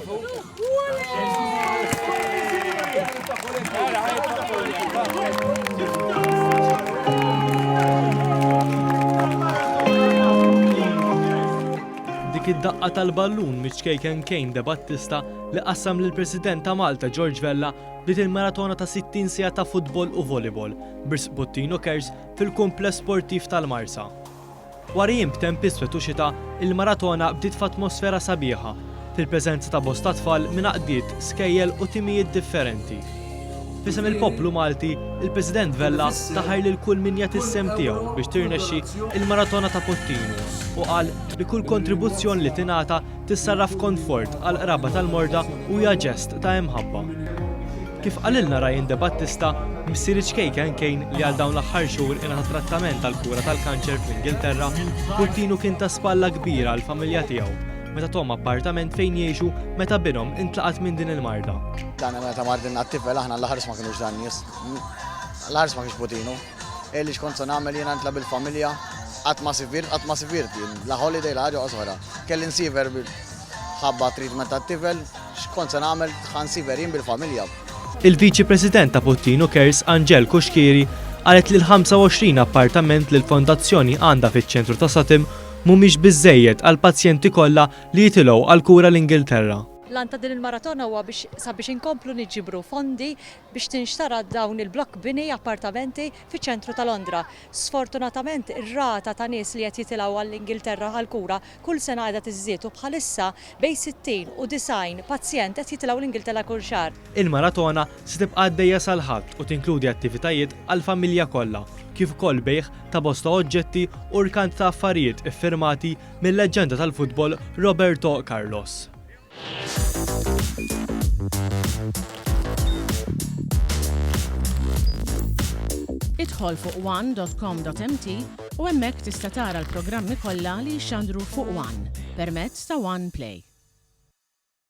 Dik id-daqqa tal-ballun miċ-kejken Kejn de Battista li qassam lill-President ta' Malta George Vella bdiet il-maratona ta' 60 siegħa ta' futbol u volleyball b'risq Puttinu Cares fil-kumpless sportiv tal-Marsa. Wara jiem b'temp iswed u xita, il-maratona bdiet f'atmosfera sabiħa fil-preżenza ta' bosta tfal minn għaqdiet, skejjel u timijiet differenti. Fisem il-poplu Malti, il-President Vella taħar lil kull min jagħti is-sem tiegħu biex tirnexxi il-maratona ta' Puttinu u qal li kull kontribuzzjoni li tingħata tissarraf konfort għal qraba tal-morda u hija ġest ta' imħabba. Kif qalilna Ryan de Battista, missier kejken Kejn li għal dawn l-aħħar xhur ingħata trattament tal-kura tal-kanċer fl-Ingilterra, Puttinu kien ta' spalla kbira għall familja tiegħu meta tom appartament fejn jgħixu meta binhom intlaqat minn din il-marda. Dan meta mardinna t-tifel aħna l-ħares ma kienux dan nies. L-ħares ma kienx Puttinu. Elli x'kont se nagħmel jiena nitla bil-familja qatt ma sivirt la holiday la ħaġa qosħora. Kelli nsiver ħabba treatment tat-tifel, x'kont se nagħmel ħansiver jien bil-familja. Il-Viċi President ta' Puttinu Cares, Angel Kuxkiri, qalet li l-25 appartament li l-Fondazzjoni għandha fiċ-ċentru ta' Satim mhumiex biżżejjed għal pazjenti kollha li jitilgħu għall-kura l-Ingilterra. L-għan ta' din il-maratona huwa sabiex inkomplu niġibru fondi biex tinxtara dawn il-blok bini appartamenti fiċ-ċentru ta' Londra. Sfortunatament ir-rata ta' nies li qed jitilgħu għall-Ingilterra għall-kura kull sena qiegħda tiżdied u bħalissa bejn 60 u 90 pazjent qed jitilgħu l-Ingilterra kull xahar. Il-maratona se tibqa' għaddejja sal-ħadd u tinkludi attivitajiet għall-familja kollha, kif ukoll bejgħ ta' bosta oġġetti u rkant ta' affarijiet iffirmati mill-leġġenda tal-futbol Roberto Carlos. Idħol fuq għan.com.mt u hemmhekk tista' tara l-programmi kollha li jxandru fuq għan permezz ta' One Play.